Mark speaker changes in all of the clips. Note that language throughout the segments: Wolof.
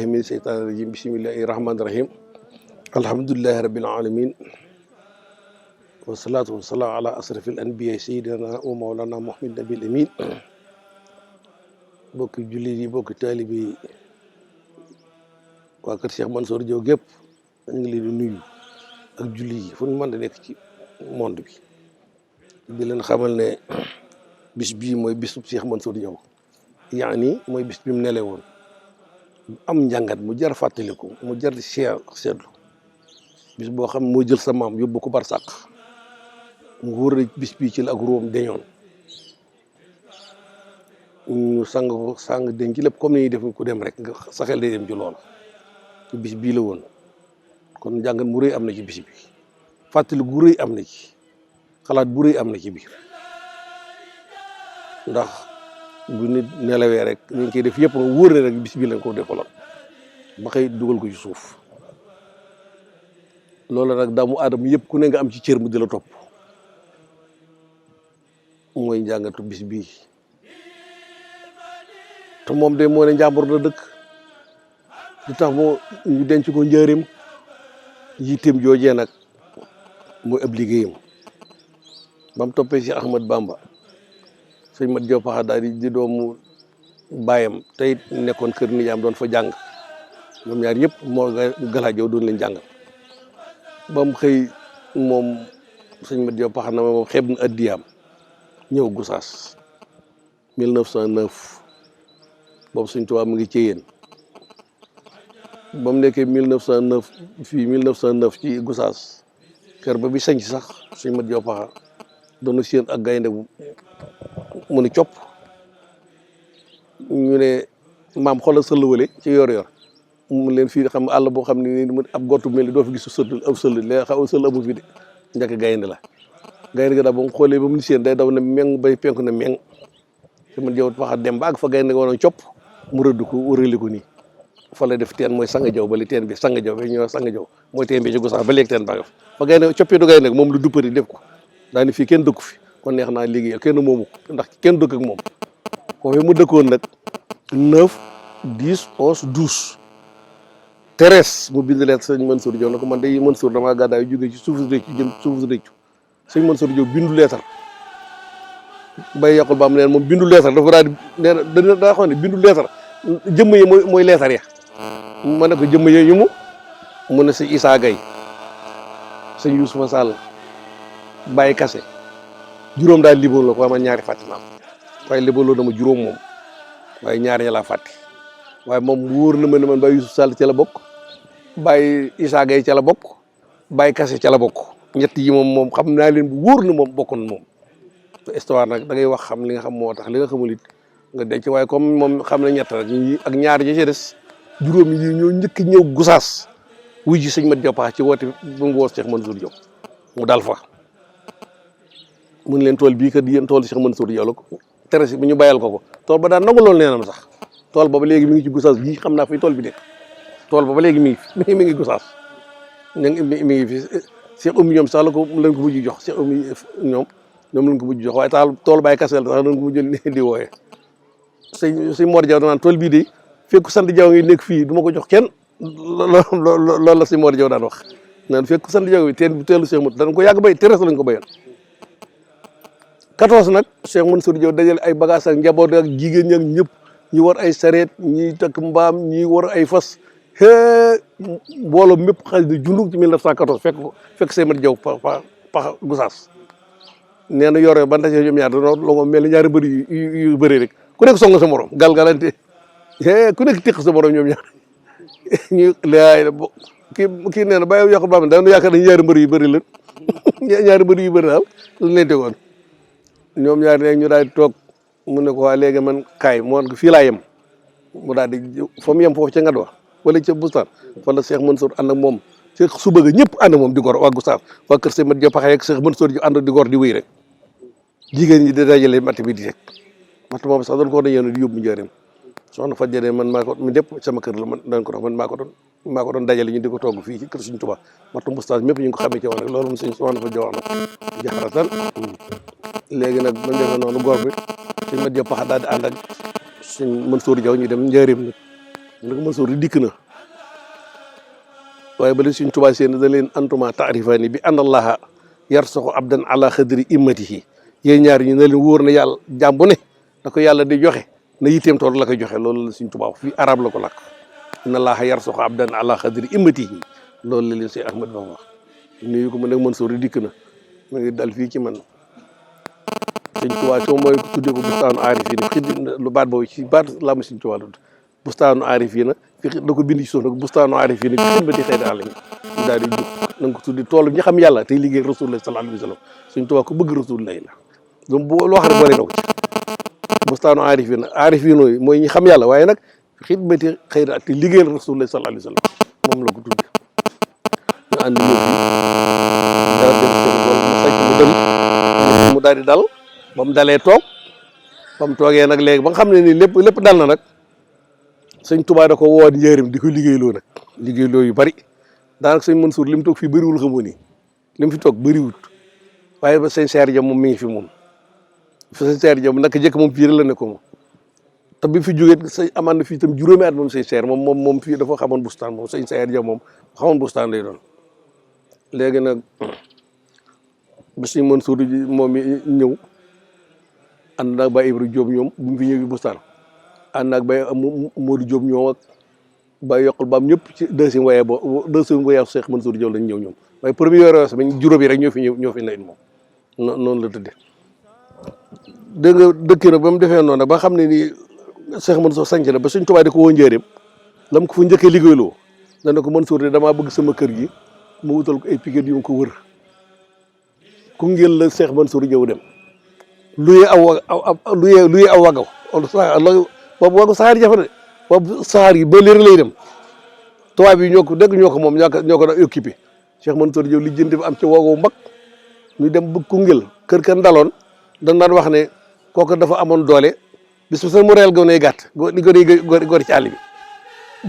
Speaker 1: min seytaani rajim bismillahi rahmaani rahim alhamdulillahi rabbil alamin wasalaatu wasalaam ala asrafil anbiya sayyidina wa mawlana muhammad nabil amin bokki jullit yi bokki taalibe yi waa kër Cheikh Mansour Diaw gépp ñu ngi leen di nuyu ak jullit yi fu ñu mën a nekk ci monde bi di leen xamal ne bis bii mooy bisub Cheikh Mansour Diaw yaani mooy bis bi mu nele woon am njàngat mu jar fàttaliku mu jar di seetlu bis boo xam moo jël sa maam yóbbu ko barsàq mu wóor na bis bii ci la ak róom deñoon ñu sang ko sang denc ci lépp comme ni ñuy def ku dem rek nga sa xel day dem ci loolu ci bis bii la woon kon njàngat mu rëy am na ci bis bi fàttali gu rëy am na ci xalaat bu rëy am na ci biir ndax bu nit nelawee rek ñu ngi koy def yëpp nga wóor ne rek bis bi lañ ko defaloon ba xëy dugal ko ci suuf loolu nag daamu aadama yëpp ku ne nga am ci cër mu di la topp mooy njàngatu bis bii te moom de moo ne njàmbur la dëkk lu tax moo ñu denc ko njëriñ yitteem joojee nag mooy ab liggéeyam ba mu toppee si Ahmad Bamba sëñ Mat Jaw Paxa daal di doomu baayam tey nekkoon kër nijaam doon fa jàng ñoom ñaar ñëpp moo Gala Jaw doon leen jàngal ba mu xëy moom sëñ Mat Jaw Paxa na moom xeeb na addiyaam ñëw Gosaas 1909 boobu Sëñ Tuubaa mu ngi ci yéen ba mu nekkee 1909 fii 1909 ci Gosaas kër ba bi sañ sax sëñ Mat Jaw Paxa doon séen ak gaynde bu mu ni copp ñu ne maam xoolal sëllwale ci yor mu leen fii xam àll boo xam ne ni ab gottu mel ni doo fi gis sëll ab sëll lee xaw sëll amu fi de njëkk gaynde la gaynde ga daal ba mu xoolee ba mu ni seen day daw ne meng bay penku ne meng te man Jaw Paxa dem ba ak fa gaynde ga woon copp mu rëdd ko wërale ko nii fa la def teen mooy Sanga Jaw ba li teen bi Sanga Jaw ba ñëw Sanga Jaw mooy teen bi ci Gosaas ba léegi teen baa nga fa gaynde coppee du gaynde moom lu duppari def ko daa ni fii kenn dëkku fi kon neex naa liggéeyal kenn moomu ko ndax kenn dëkk ak moom foofu mu dëkkoon nag 9 10 11 12 Thérèse mu bind leen sëñ Mansour Diaw na ko man day Mansour damaa gàddaay jóge ci suuf si rëccu jëm suuf si rëccu sëñ Mansour Diaw bindu leetar bay yàqul ba am neen moom bindu leetar dafa daal di nee na daa xam ne bindu leetar jëmm yi mooy leetar ya ma ne ko jëmm yi ñu mu ne sëñ Issa Gaye sëñ Youssoufa Sall Baye Kassé juróom daal liboon la ko waaye man ñaari fàtte naa waaye liboon dama juróom moom waaye ñaari ña laa fàtte waaye moom wóor na ma ne man Baye Youssouf Sall ca la bokk Baye Issa Gaye ca la bokk Baye Kassé ca la bokk ñett yi moom xam naa leen bu wóor na moom bokkoon moom te histoire nag da ngay wax xam li nga xam moo tax li nga xamul it nga denc waaye comme moom xam na ñett rek ñi ak ñaar ñi ci des juróom yi ñoo njëkk ñëw Gosaas wuy ji sëñ Mat Jaw Paxa ci woote bu mu woo Cheikh Mansour Diaw mu dal fa mun leen tool bii kat yéen tool Cheikh Mansour Diaw la ko Thérèse bi ñu bàyyal ko tool ba daan nangu loolu nee na ma sax tool ba ba léegi mi ngi ci Gosaas bii xam naa fi tool bi nekk tool ba ba léegi mi ngi Gosaas mi ngi fi Cheikh Oumy ñoom sax la ko lañ ko mujj jox Cheikh Oumy ñoom lañ ko mujj jox waaye tool Baye Kassé la sax lañ ko mujj di wooyee sëñ Mor Diaw danaan tool bii de fekk sant Diaw ngi nekk fii du ma ko jox kenn loolu la sëñ Mor Diaw daan wax naan fekk sant Diaw bi teen bu teelu Cheikh Moussa danañ ko yàgg bay Thérèse lañ ko bayoon 14 nag Cheikh Mansour Diaw dajale ay bagages ak njaboot ak jigéen ñi ak ñëpp ñi war ay sareet ñi takk mbaam ñi war ay fas mbooloo mépp xaalis di jundu ci 1914 fekk Cheikh Mat Diaw Paxa Gosaas nee na yore ba ndaje ñoom ñaar dañoo la mel ni ñaari bëri yu bëri rek ku nekk song sa morom galgalante ku nekk tiq sa morom ñoom ñaar ñu laay kii nee na bàyyi yokk ba dañu yaakaar ne ñaari mbër yu bëri la ñaari mbër yu bëri daal lañ leen tegoon ñoom ñaar ne ñu daal di toog mu ne ko waa léegi man kaay moo fii laa yem mu daal di fa mu yem foofu ca Ngadwa wala ca Bustaan fa la Cheikh Mansour ànd ak moom ci su bëgg ñëpp ànd moom di gor waa Gosaas waa kër Cheikh Mat Jaw Paxa ak Cheikh Mansour di ànd di gor di wéy rek jigéen ñi di dajale matt bi di teg matt moom sax doon ko war a yéen di yóbbu njëriñ soxna fa jëlee man maa ko mi lépp sama kër la man dañ ko dox man maa ko doon dajale ñu di ko togg fii ci kër Sëñ Tuubaa mattu moustache mépp ñu ngi ko xamee ci woon rek loolu moom sëñ soxna fa jox na jaxaratan léegi nag ba defee noonu góor bi suñ ma jëpp daal di ànd ak suñ Mansour Diaw ñu dem njëriñ nag nag Mansour dikk na waaye ba leen Sëñ Tuubaa seen da leen antuma taarifani bi anna allaha yarsaxu abdan ala xadri immatihi yéen ñaar ñi na leen wóor na yàlla jàmm bu ne da ko yàlla di joxe na yitteem tool la koy joxe loolu la Sëñ Tuubaa fii arab la ko làkk inna allaha yarsaxu abdan ala xadri immatihi loolu la leen si Ahmad ba wax nuyu ko mu nekk Mansour dikk na mu ngi dal fii ci man Sëñ Tuubaa soo mooy tuddee ko bustaanu aarifiina xiddi lu baat boobu ci baat laa ma Sëñ Tuubaa la bustaanu aarifiina fi da ko bind ci suuf nag bustaanu aarifiina bi xidmati xëy na àll mi daal di jóg na nga ko tuddi toolu ñi xam yàlla tey liggéey rasulullah sallallahu alayhi wa sallam Sëñ Tuubaa ko bëgg rasulullah la donc loo xam ne boole na ko ci bustaanu aarifiina yi mooy ñi xam yàlla waaye nag xidmati xëy na te liggéey rasulullah sallallahu alayhi wa sallam moom la ko tuddi ñu ànd ñëw fii dara dem seen bool mu saytu mu dem mu daal di dal ba mu dalee toog ba mu toogee nag léegi ba nga xam ne nii lépp dal na nag Sëñ Tuubaa da ko woo njëriñ di ko liggéeyloo nag liggéeyloo yu bari daanaka sëñ Mansour li mu toog fii bëriwul xamoo ni li mu fi toog bëriwul waaye ba sëñ Seer Jam moom mi ngi fi moom sëñ Seer Jam naka jëkk moom fii rek la ne ko moom te bi fi jógee sëñ amaan na fii itam juróomi at moom sëñ Seer moom fii dafa xamoon bustaan moom sëñ Seer Jam moom xamoon bustaan lay doon léegi nag ba sëñ Mansour moom mi ñëw ànd naag Baye Ibra Diop ñoom bu mu fi ñëw bustaan ànd naag Baye Modou Diop ñoom ak Baye yokkal baam ñëpp ci deuxième voyage Cheikh Mansour Diaw lañ ñëw ñoom waaye premier voyage ba juróom yi rek ñoo fi nekk moom noonu la tëddee dégg nga dëkk na ba mu defee noonu ba xam ne nii Cheikh Mansour sanc na ba Sëñ Tuubaa di ko woo njëriñ la mu ko fa njëkkee liggéeyloo dana ko Mansour de damaa bëgg sama kër gi mu wutal ko ay piquet yu ko wër Koungheul la Cheikh Mansour Diaw dem luyee aw wagaw boobu wagaw saxaar jafe de boobu saxaar yi ba léegi lay dem tubaab yi ñoo ko moom ñoo ko da occupé Cheikh Mansour Diaw li jënd bi am ci wagaw mag ñu dem ba Koungheul kër kan daloon dañ daan wax ne kooku dafa amoon doole bis bu sax mu reyal gone yi gàtt di gone ci àll bi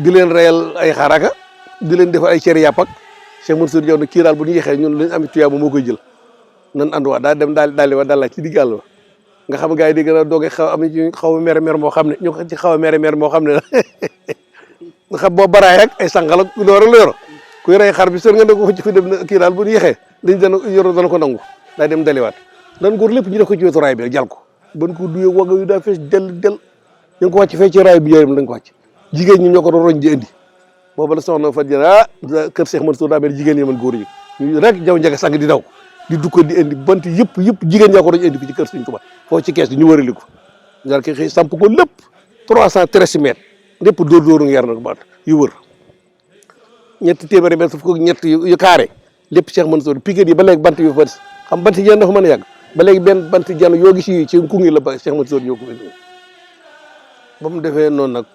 Speaker 1: di leen reyal ay xaraka di leen defal ay cere yàpp ak Cheikh Mansour Diaw ne kii daal bu ñu yéexee ñun lañ am tuyaaba moo koy jël nan ànduwaat daal dem daal ci digg àll ba nga xam gars yi di gën a doge xaw am ci xaw a mer moo xam ne ñu ko ci xaw a mer moo xam ne nga xam boo baraay rek ay sànqal ak loolu la yor kuy rey xar bi sër nga ne ko fi dem na kii daal bu ñu yéexee liñ dana ko nangu daa dem daliwaat dan góor lépp ñu def ko ci wetu raay bi rek jal ko ban ko duyee wagga yu daa fees del ñu ngi ko wàcc fee ci raay bi njëriñ dañ ko wàcc jigéen ñi ñoo ko doon roñ di indi boobu la soxna fa jël kër Cheikh Mansour daa mel jigéen ñi man góor yi ñu rek jaw njëkk sang di daw di dukko di indi bant yëpp jigéen ñaa ko doon indi ko ci kër Sëñ Tuubaa foofu ci kees gi ñu wërali ko ngar ki xëy samp ko lépp 313 mètres lépp dóor ngeer nag baat yu wër ñetti téeméeri mètres fukk ak ñett yu carré lépp Cheikh Mansour piquet yi ba léegi bant yu fa xam bant jeen dafa mën a yàgg ba léegi benn bant jeen yoo gis yi ci Koungheul la ba Cheikh Mansour ñoo ko ba mu defee noonu nag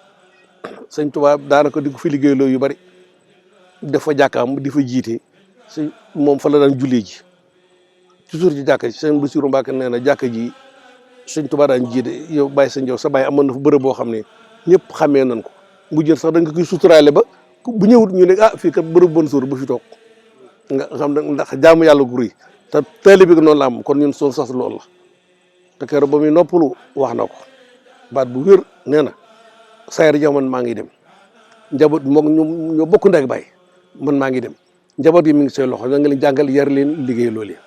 Speaker 1: Sëñ Tuubaa daanaka di ko fi liggéeyloo yu bari dafa jàkkaam di fa jiite si moom fa la daan jullee ji toujours ci jàkka ji sëñ Bassirou Mbacké nee na jàkka ji Sëñ Tuubaa daan jiite yow Baye Sëñ Diaw sa baay amoon na fa bërëb boo xam ne ñëpp xamee nañ ko bu jël sax da nga koy suturaale ba bu ñëwut ñu ne fii kat bërëb bon suur bu fi toog nga xam ne ndax jaamu yàlla gu rëy te taalibe bi noonu la am kon ñun soon sas loolu la te keroog ba muy noppalu wax na ko baat bu wér nee na sayar jaw man maa ngi dem njaboot moom ñoo bokk ndek baay man maa ngi dem njaboot yi mi ngi say loxo da nga leen jàngal yar leen liggéey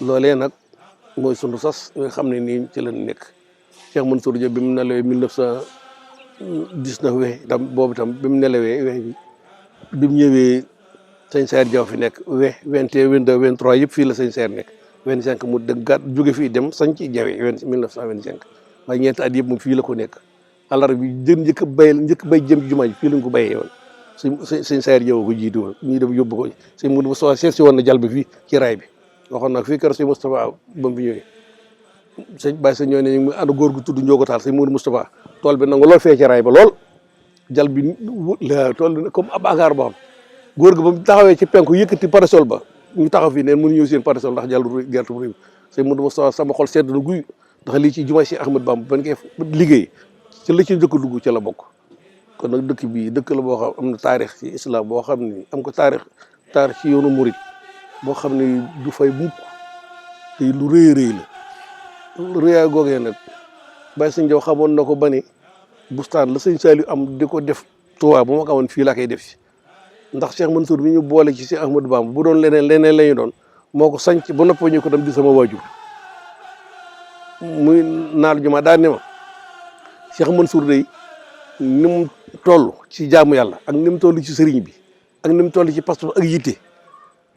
Speaker 1: loolee nag mooy sunu sas nga xam ne nii ci lañ nekk Cheikh Mansour Diaw bi mu nelawee 1919 we tam boobu tam bi mu nelawee we bi mu ñëwee sëñ Seer Diaw fi nekk 21 22 23 yëpp fii la sëñ Seer nekk 25 mu dëggaat jóge fii dem sañ ci Jawe 1925 waaye ñeenti at yëpp moom fii la ko nekk àllarba bi njëkk bay jëm jumaa ji fii lañ ko béyee woon sëñ Seer Diaw ko jiitu woon ñu dem yóbbu ko sëñ Moudou Moustapha seet si woon na jal bi fii ci raay bi waxoon nag fii kër sëñ Moustapha ba mu fi ñëwee sëñ Baye sëñ ñoo ne ñu ànd góor gu tudd Ndiogo Taal sëñ Moudou Moustapha tool bi nangu lool fee ci raay ba lool jal bi la tool comme ab agaar boo xam góor gi ba mu taxawee ci penku yëkkati parasol ba ñu taxaw fii ne mënu ñëw seen parasol ndax jàll gerte bu rëy sëñ Moudou Moustapha sama xol sedd na guy ndax lii ci jumaa si Ahmad Bamba ban koy liggéey ci la ci njëkk a dugg ci la bokk. kon nag dëkk bii dëkk la boo xam am na taarix ci islam boo xam ni am ko taarix ci yoonu murit boo xam ni du fay mukk te lu rëy rëy la rëyaay googee nag Baye Sëñ Jaw xamoon na ko ba ni bustaan la sëñ Saliou am di ko def Tuubaa bu ma ko amoon fii laa koy def si ndax Cheikh Mansour mi ñu boole ci si Ahmadou Bamba bu doon leneen la ñu doon moo ko sanc ba noppee ñu ko dem di sama waajur muy naal juma daan ne ma Cheikh Mansour day ni mu toll ci jaamu yàlla ak ni mu toll ci sëriñ bi ak ni mu toll ci pastor ak yitte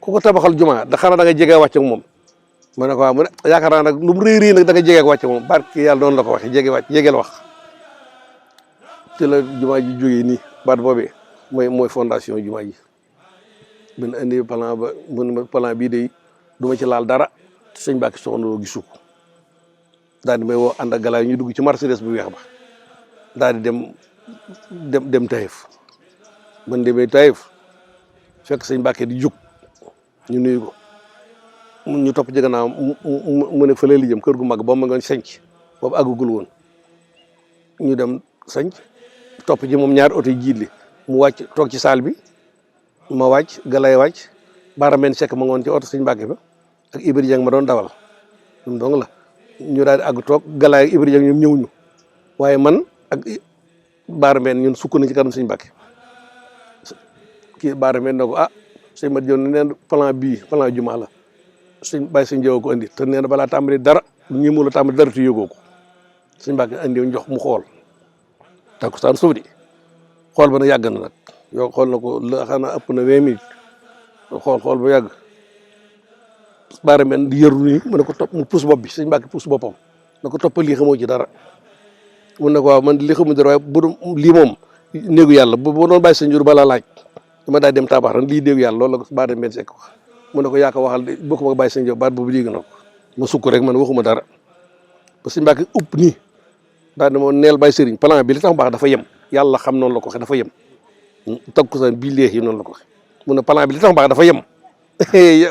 Speaker 1: ku ko tabaxal juma da xanaa da nga jege wàcc ak moom ma ne ko waaw mu ne yaakaar naa nag lu mu rëy rëy nag da nga jege wàcc ak moom barke yàlla noonu la ko waxee jege wàcc jege la wax te la juma ji jógee nii baat boobee mooy fondation juma ji bin indi plan ba mun plan bii de du ma ci laal dara sëñ Mbàkke Soxna Lo gisu ko daal di may woo ànd ak galaay ñu dugg ci Mercedes bu weex ba daal di dem Taïf man demee Taïf fekk sëñ Mbàkke di jug ñu nuyu ko ñu topp ci gannaaw mu ne fële li jëm kër gu mag ba ma ngoon sanc boobu àggagul woon ñu dem sanc topp ci moom ñaari oto yi jiitli mu wàcc toog ci saal bi ma wàcc galay wàcc baaramen sekk ma ngoon ci oto sëñ Mbàkke ba ak Ibri Jang ma doon dawal ñun dong la ñu daal di àgg toog galaay ak Ibri Jang ñoom ñëwuñu waaye man ak baaramen ñun sukk na ci kanam sëñ Mbàkke kii baaramen na ko ah sëñ Mat Joon neen plan juma la sëñ Baye Sëñ Jaw ko andi te nee na balaa tàmbali dara ñi mu la tàmbali dara te yëgoo ko sëñ Mbàkke andi jox mu xool takkusaan suuf di xool ba nag yàgg na nag yow xool na ko la xanaa ëpp na 20 minutes xool ba yàgg baaramen di yëru nii mu ne ko topp mu pousse bopp bi sëñ Mbàkke pousse boppam na ko toppal lii xamoo ci dara mun ne ko waaw man li xamu dara waaye bu lii moom néegu yàlla bu doon bàyyi sa njur balaa laaj dama daal dem tabax ren lii néegu yàlla loolu la ko baaramen sekk wax mu ne ko yaa ko waxal de bokkuma bàyyi sa njur baat boobu dégg na ko ma sukk rek man waxuma dara ba sëñ Mbàkke upp nii daal ne moo neel bàyyi sëriñ plan bi li tax baax dafa yem yàlla xam noonu la ko waxee dafa yem takkusaan bii léegi noonu la ko waxee mu ne plan bi li tax baax dafa yem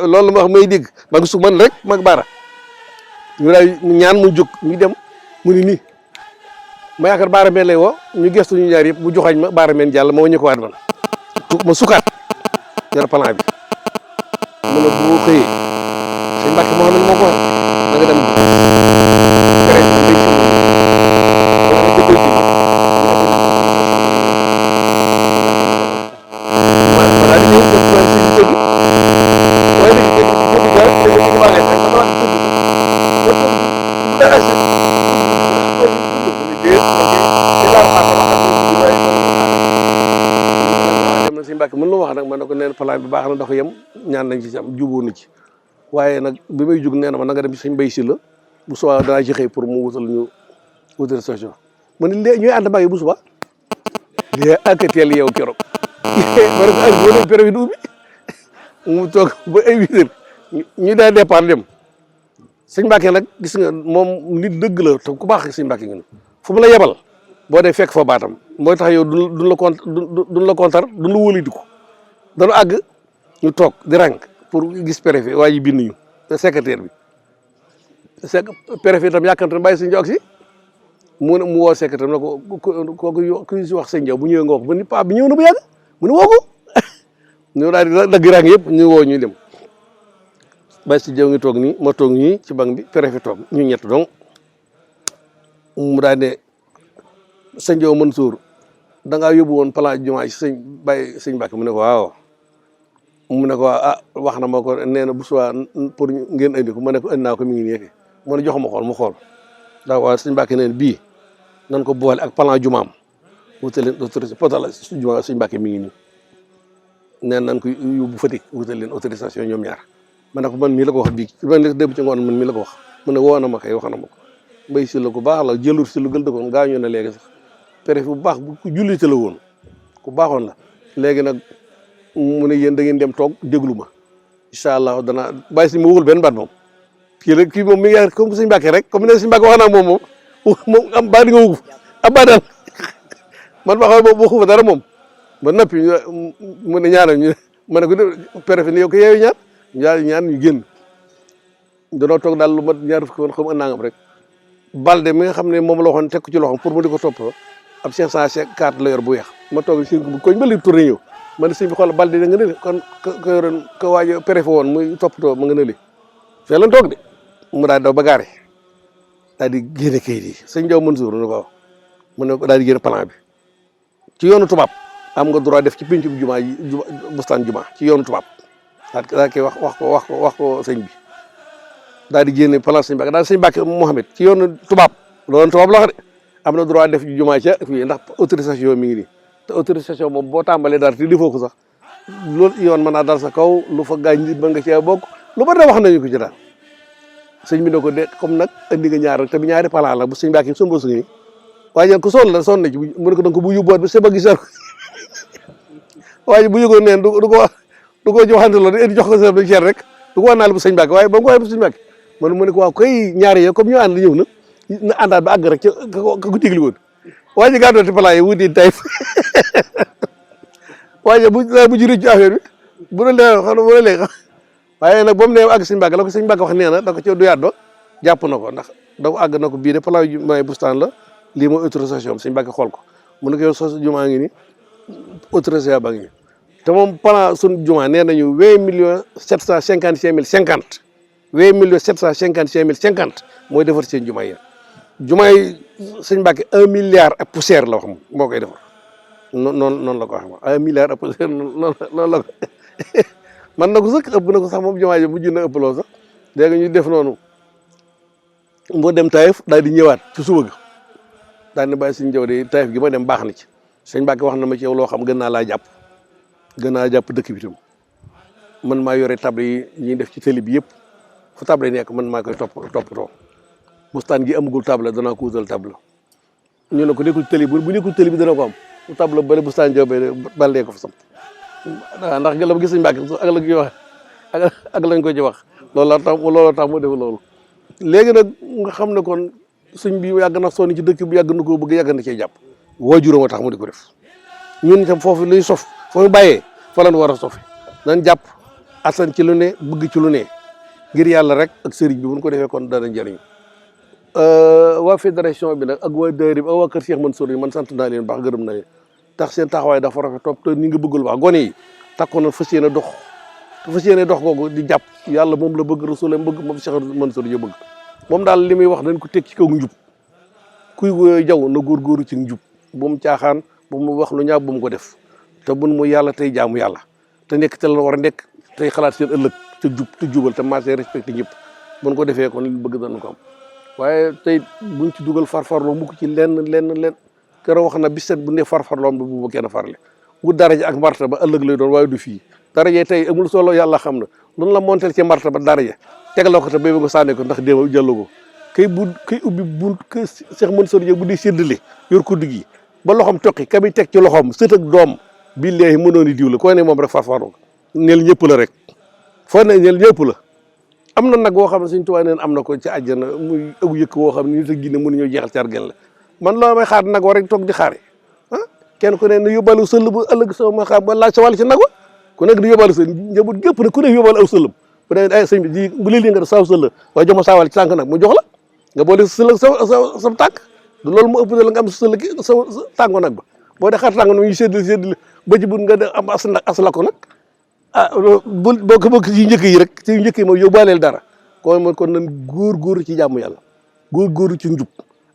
Speaker 1: loolu ma wax may dégg maa ngi su man rek mag baara ñu daal ñaan mu jóg ñu dem mu ni nii ma yaakaar baaramen lay woo ñu gestu ñu ñaar yëpp bu joxañ ma baaramen jàll ma wàññi ko waat man ma sukaat yor plan bi mu ne bu xëyee sëñ Mbàkke moo xam ne moo ko da nga dem mën lu wax nag man ne ko neen plan bi baax na dafa yem ñaan nañ ci am jubóo na ci waaye nag bi may jug nee na ma na nga dem ci sëñ Mbay Si la bu subaa danaa ci xëy pour mu wutal ñu autorisation mu ne léegi ñooy ànd mbàgg bu subaa léegi akateel yow keroog ma ne ko ak boo dem période ubbi mu toog ba ay 8 heures ñu daal départ dem sëñ Mbàkke nag gis nga moom nit dëgg la te ku baax sëñ Mbàkke nga fu mu la yebal boo dee fekk fa baatam mooy tax yow duñ la kontar duñ la wóolitiku dañu àgg ñu toog di rànk pour gis préfet waa ji bind ñu secrétaire bi préfet itam yàkkamte na bàyyi sëñ Jaw si mu woo secrétaire na ko kooku ku si wax sëñ Jaw bu ñëwee nga wax ba ni paa bi ñëw na bu yàgg mu ne woo ko ñu daal di dagg rànk yëpp ñu woo ñu dem bàyyi sëñ Jaw ngi toog nii ma toog nii ci banc bi préfet toog ñu ñett donc mu daal ne sëñ Jaw Mansour da ngaa yóbbu woon plan jumaa ci sëñ Mbàkke mu ne ko waaw mu ne ko ah wax na ma ko nee na bu subaa pour ngeen indi ko ma ne ko indi naa ko mi ngi nii mu ne jox ma xool mu xool daa waaw sëñ Mbàkke neen bii nan ko boole ak plan jumaam wutal leen autorisation potal jumaa sëñ Mbàkke mi ngi nii neen nan ko yóbbu Fatick wutal leen autorisation ñoom ñaar ma ne ko man mii la ko wax bii man démb ci ngoon man mii la ko wax mu ne woo na ma kay wax na ma ko Mbay Si la ku baax la jëlur si lu gël dëkkoon gaañu na léegi sax préfet bu baax bu ku jullite la woon ku baaxoon la léegi nag mu ne yéen da ngeen dem toog déglu ma incha allah danaa bàyyi si ma waxul benn baat moom kii rek kii moom mi ngi comme sëñ Mbàkke rek comme ne sëñ Mbàkke wax naa moom am baa di nga wuguf am baa daal man waxal moom waxuma dara moom ba noppi mu ne ñaanal ñu ma ne ko préfet ne yow ko yeewu ñaan ñu génn danoo toog daal lu mat ñaar fukki woon xam nangam rek balde mi nga xam ne moom la waxoon teg ko ci loxoom pour mu di ko toppatoo ab 504 la yor bu weex ma toog si bu koñ ba li tourné ñëw ma ne sëñ bi xool balde da nga nële kon ko yoroon ko waajo préfet woon muy toppatoo ma nga nële fee lan toog de mu daal daw ba gaare daal di génne kayit yi sëñ Jaw Mansour ne ko mu ne daal di génne plan bi ci yoonu tubaab am nga droit def ci pénc bu jumaa yi bustaan jumaa ci yoonu tubaab daal koy wax ko sëñ bi daal di génne plan sëñ Mbàkke daal sëñ Mbàkke Mohamed ci yoonu tubaab loolu tubaab la wax de am na droit def jumaa ca fii ndax autorisation mi ngi nii te autorisation moom boo tàmbalee dara te defoo ko sax loolu yoon mën naa dal sa kaw lu fa gaañ nit ba nga cee bokk lu bari wax nañu ko ci daal sëñ bi ne ko de comme nag andi nga ñaar rek te bi ñaari plan la bu sëñ Mbàkke sun ba suñu waaye ko sonn na ci mu ne ko donc bu yóbbuwaat ba seba gisal waaye bu yëgoon neen du ko joxante loolu indi jox ko sa cher rek du ko wanaale bu sëñ Mbàkke waaye ba mu ko waxee bu sëñ Mbàkke mu ne ko waaw koy ñaari yo comme ñu ànd ñëw na àndaat ba àgg rek ca ka ko digli woon waa ji gàddooti plan yi wuti tay waaye bu juree ci affaire bi bu la lee xam bu la lee waaye nag ba mu ne àgg sëñ Mbàkke la ko sëñ Mbàkke wax nee na da ko ci duyaat ba jàpp na ko ndax da ko àgg na ko bii de plan yu may bustaan la lii mooy autorisation am sëñ Mbàkke xool ko mu ne ko yow sos jumaa ngi ni autorisation ba ngi ni te moom plan sun jumaa nee nañu 20 millions 755 000 50 mooy defar seen jumaa yi jumaa yi sëñ Mbàkke 1 milliard ak poussière la wax moom moo koy defar noonu la ko wax moom 1 milliard ak poussière noonu la ko man na ko sax ëpp na ko sax moom jumaa ji mujj na ëpp loo sax léegi ñu def noonu moo dem Taïf daal di ñëwaat ci suba ga daal di bàyyi sëñ Jaw de Taïf gi ma dem baax na ci sëñ Mbàkke wax na ma ci yow loo xam gën naa laa jàpp dëkk bi tam man maa yore table yi ñuy def ci télé bi yëpp fu table nekk man maa koy toppatoo bustaan gi amagul table danaa ko wutal table ñu ne ko nekkul télé bu nekkul télé bi dana ko am fu table bëri bustaan Jaw baldee ko fa sam waaw ndax gëlëm gis sëñ Mbàkke ak la ñuy wax ak lañ ko ci wax loolu tax mu def loolu léegi nag nga xam ne kon sëñ bi yàgg na sonn ci dëkk bi yàgg na koo bëgg yàgg na cee jàpp waajuram a tax mu di ko def ñun itam foofu luy sof foofu bàyyee fa lañ war a sofi nañ jàpp attan ci lu ne bëgg ci lu ne ngir yàlla rek ak sëriñ bi buñ ko defee kon dana njëriñ waa fédération bi nag ak waa daayira bi ak waa kër Cheikh Mansour yi man sant naa leen baax gërëm na leen tax seen taxawaay dafa rafet topp te ni nga bëggul baax gone yi takku na fas yéene dox googu di jàpp yàlla moom la bëgg Rasul bëgg moom Cheikh Mansour yo bëgg moom daal li muy wax dañ ko teg ci kaw njub kuy jaw na góorgóoru ci njub bu mu caaxaan bu mu wax lu ñaaw bu mu ko def te bun mu yàlla tey jaamu yàlla te nekk te la war a nekk tey xalaat seen ëllëg te jub te jubal te marché respecté ñëpp buñ ko defee kon li bëgg dana ko am waaye tey buñ ci dugal farfarloo mu ko ci lenn keroog wax na bis set bu ne farfarloom bu bu kenn farle wut daraja ak marta ba ëllëg lay doon waaye du fii daraja tey amul solo yàlla xam na loolu la montel ci marta ba daraja tegaloo ko te béy ba nga sànni ko ndax déema jàllu ko kay ubbi bunt kay Cheikh Mansour Diop bu dee séddale yor ko dugg yi ba loxoom toqi ka bi teg ci loxoom sët ak doom billahi mënoon di diw la koy ne moom rek farfarloo neel ñëpp la rek foo ne neel ñëpp la am na nag woo xam ne suñ tubaab neen am na ko ci àjjana muy aw yëkk woo xam ne nit ak ginne mënuñoo jeexal ci argel la man loo may xaar nag war rek toog di xaare kenn ku ne nu yóbbaale sëll bu ëllëg sa ma xaar ba laaj sa wàll ci nag wa ku nekk di yóbbaale sëll njaboot gépp nag ku nekk yóbbaale aw sëllam bu dee ay sëñ bi ji bu lii nga def saaw sëll waaye jox ma saa wàll ci tànk nag mu jox la nga boole sëll ak sa tànk du loolu mu ëpp la nga am sa sëll sa tàngo nag ba boo dee xaar tàngo nag ñu séddale ba ci bun nga def am as la ko nag boo ko ci njëkk yi rek ci njëkk yi mooy yóbbaaleel dara kon mooy kon nan góor ci jàmm yàlla góor ci njub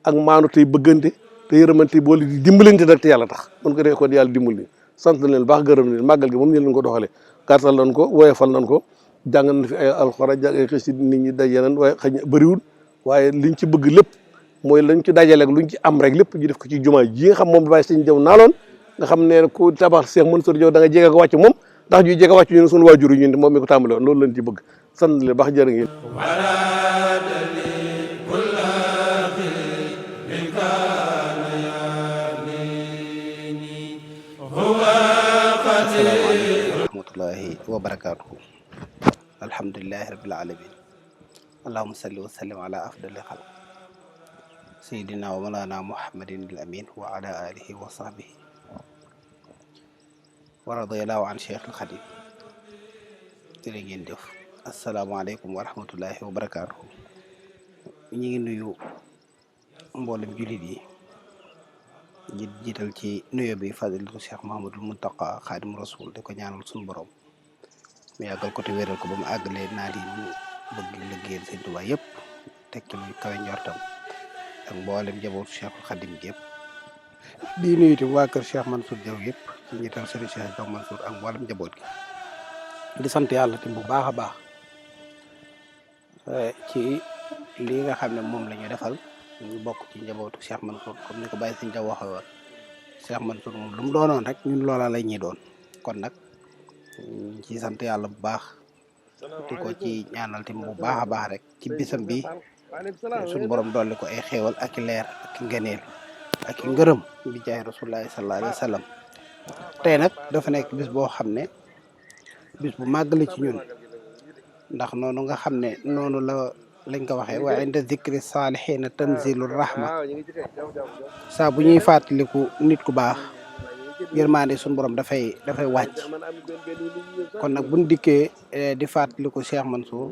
Speaker 1: ak maanu tey bëggante te yërëmante boole di dimbalante nag te yàlla tax mun ko defee kon yàlla dimbali sant na leen baax gërëm leen màggal gi moom ñu leen ko doxalee gàttal nañ ko woyofal nañ ko jàng nañ fi ay alxuraan jàng ay xësi nit ñi daje nañ waaye xëy na bëriwul waaye liñ ci bëgg lépp mooy lañ ci dajaleeg luñ ci am rek lépp ñu def ko ci jumaa ji nga xam moom bàyyi sëñ Jaw naaloon nga xam ne ku tabax Cheikh Mansour Diop da nga jege ko wàcc moom ndax ñu jege wàcc ñu ne suñu waajur yi ñun moom mi ko tàmbale woon loolu lañ ci bëgg sant leen baax jërë ngeen
Speaker 2: rahmatullahi wa barakatuhu alhamdulillahi rabbil alamin allahumma salli wa sallim ala afdali xalq sayidina wa mawlana muhammadin al amin wa ala alihi wa sahbihi wa radiyallahu an cheikh al xadim jërë ngeen jëf asalaamaaleykum wa rahmatullahi wa barakatuhu ñu ngi nuyu mboolem jullit yi jiital ci nuyoo bi fadilatu Cheikh Mahamadul Muntaqa Xaadim Rasul di ko ñaanal suñu borom mu yàggal ko te wéral ko ba mu àggalee naal yi mu bëgg liggéeyal Sëñ Tuubaa yëpp teg ci luy kawe njortam ak mboolem njabootu Cheikhul Xadim gi yëpp di nuyu itam waa kër Cheikh Mansour Diaw yëpp ci njiital Serigne Cheikh Diaw Mansour ak mboolem njaboot gi di sant yàlla tim bu baax a baax ci lii nga xam ne moom la ñu defal ñu bokk ci njabootu Cheikh Mansour comme ni ko Baye Sëñ Diaw waxee woon Cheikh Mansour moom lu mu doonoon rek ñun loola la ñuy doon kon nag ci sant yàlla bu baax di ko ci ñaanal tim bu baax a baax rek ci bisam bi suñu borom dolli ko ay xéewal ak i leer ak i ngëneel ak i ngërëm bi jaay rasulullahi sallallahu alayhi wa sallam tey nag dafa nekk bis boo xam ne bis bu màgg la ci ñun ndax noonu nga xam ne noonu lañ ko waxee wa inda zikri saalihiina tanzilu rahma saa bu ñuy fàttaliku nit ku baax yërmande suñu borom dafay wàcc kon nag buñ dikkee di fàttaliku Cheikh Mansour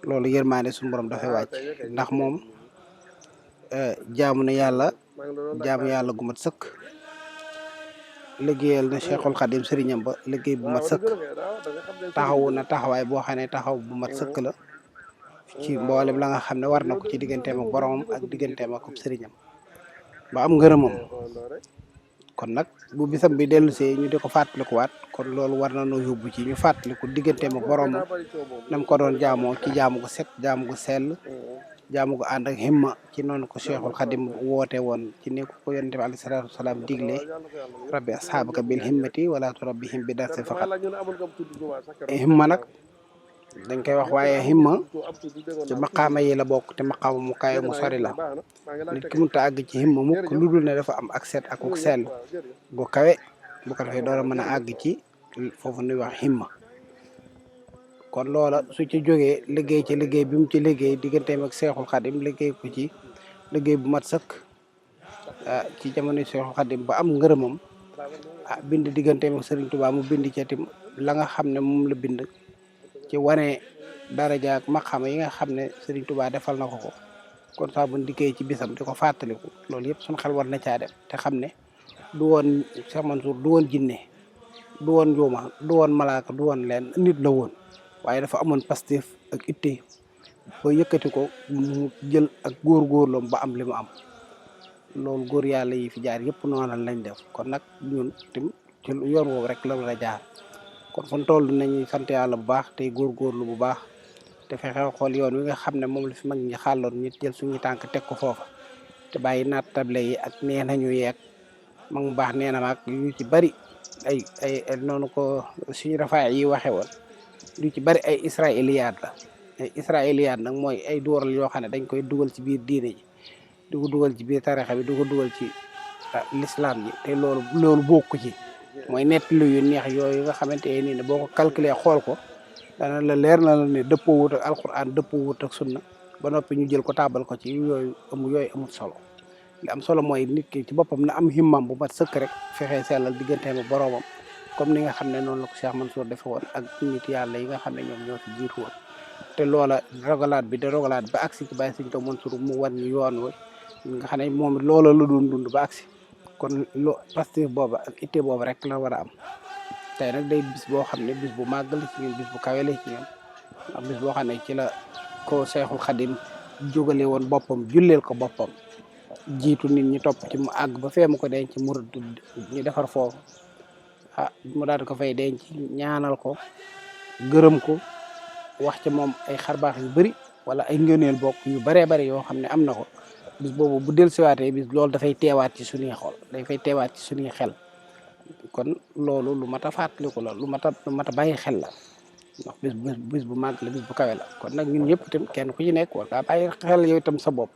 Speaker 2: loolu yërmande suñu borom dafay wàcc ndax moom jaamu yàlla gu mat sëkk liggéeyal na Cheikhul Khadim sëriñam ba liggéey bu mat sëkk taxawu na taxawaay boo xam ne taxaw bu mat sëkk la ci mboolem la nga xam ne war na ko ci digganteem ak boromam ak digganteem ak sëriñam ba am ngërëmam kon nag bu bisam bi dellu see ñu di ko fàttalikuwaat kon loolu war na noo yóbbu ci ñu fàttaliku digganteem ak boromam nam ko doon jaamoo ci jaamu gu set jaamu gu sell jaamu gu ànd ak himma ci noonu ko Cheikhul Khadim woote woon ci ni ko yonent bi alayhi salaatu wasalaam digle rabbi ashaabaka bil himmati wala turabbihim bi darsi faqat himma nag dañ koy wax waaye himma ci maqaama yi la bokk te maqaama mu kawe mu sori la nit ki mënut a àgg ci himma mukk lu dul ne dafa am ak set ak ku sell gu kawe bu ko defee door a mën a àgg ci foofu nuy wax himma kon loola su ci jógee liggéey ci liggéey bi mu ci liggéey digganteem ak Seexul Xadim liggéey ko ci liggéey bu mat sëkk ci jamono Seexul Xadim ba am ngërëmam bind digganteem ak Serigne Touba mu bind ci tim la nga xam ne moom la bind ci wane daraja ak maqaama yi nga xam ne Serigne Touba defal na ko kon saa bu liggéey ci bisam di ko fàttaliku loolu yëpp suñu xel war na caa dem te xam ne du woon Cheikh Mansour du woon jinne du woon njuuma du woon malaaka du woon leen nit la woon waaye dafa amoon pastéef ak itte ba yëkkati ko mu jël ak góorgóorloom ba am li mu am loolu góor yàlla yi fi jaar yëpp noonu lañ def kon nag ñun tim ci yoon woowu rek la war a jaar kon fu ñu toll nañuy sant yàlla bu baax tey góorgóorlu bu baax te fexe xool yoon wi nga xam ne moom la fi mag ñi xàlloon ñu jël suñu tànk teg ko foofa te bàyyi naat table yi ak nee nañu yeeg mag mu baax nee na maag yu ci bari ay noonu ko suñu rafaay yi waxe woon lu ci bari ay israéliyaat la ay israéliyaat nag mooy ay dooral yoo xam ne dañ koy dugal ci biir diine ji di ko dugal ci biir tarixa bi di ko dugal ci l'islam ji te loolu bokku ci mooy nett lu yu neex yooyu nga xamante ne nii ne boo ko calculer xool ko dana la leer na la ne dëppoo wut ak alquran dëppoo wut ak sunna ba noppi ñu jël ko taabal ko ci yooyu amul solo li am solo mooy nit ki ci boppam na am himmam bu mat sëkk rek fexee sellal digganteem ak boroomam comme ni nga xam ne noonu la ko Cheikh Mansour defe woon ak nit yàlla yi nga xam ne ñoom ñoo fi jiitu woon te loola rogalaat ba agsi ci Baye Sëñ Diaw Mansour mu wan ñu yoon wi nga xam ne moom loola la doon dund ba agsi kon pastif booba ak itte booba rek la war a am tey nag day bis boo xam ne bis bu màgg la ci ñun bis bu kawe la ci ñun ak bis boo xam ne ci la ko Cheikhul Khadim jógale woon boppam julleel ko boppam jiitu nit ñi topp ci mu àgg ba fee mu ko denc mu ñu defar foofu mu daal di ko fay denc ñaanal ko gërëm ko wax ci moom ay xarbaax yu bari wala ay ngëneel bokk yu baree bari yoo xam ne am na ko bis boobu bu dellusiwaatee bis loolu dafay teewaat ci suñuy xol dafay teewaat ci suñuy xel kon loolu lu mat a fàttaliku la lu mat a bàyyi xel la ndax bis bu màgg la bis bu kawe la kon nag ñun ñëpp itam kenn ku ci nekk war ngaa bàyyi xel yow itam sa bopp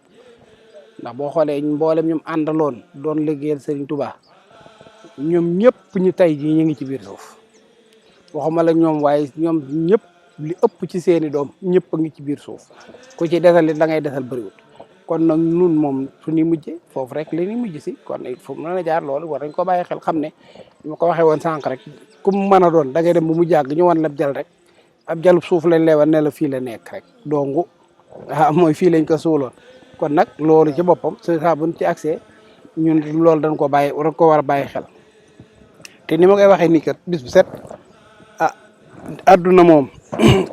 Speaker 2: ndax boo xoolee mboolem ñoom àndaloon doon liggéeyal Serigne Touba ñoom ñëpp ñu tey jii ñu ngi ci biir suuf waxuma la ñoom waaye ñoom ñëpp li ëpp ci seeni doom ñëpp a ngi ci biir suuf ku ci desal da ngay desal bëriwul kon nag nun moom su ñuy mujjee foofu rek li ñuy mujj si kon il faut mu mën a jaar loolu war nañ ko bàyyi xel xam ne ni ma ko waxee woon sànq rek ku mu mën a doon da ngay dem ba mu jàgg ñu wan la jal rek ab jalub suuf lañ lay wan ne la fii la nekk rek dongu mooy fii lañ ko suuloon kon nag loolu ci boppam saa buñ ci accès ñun loolu dañ ko bàyyi dañ ko war a bàyyi xel te ni ma koy waxee nii kat bis bu set ah adduna moom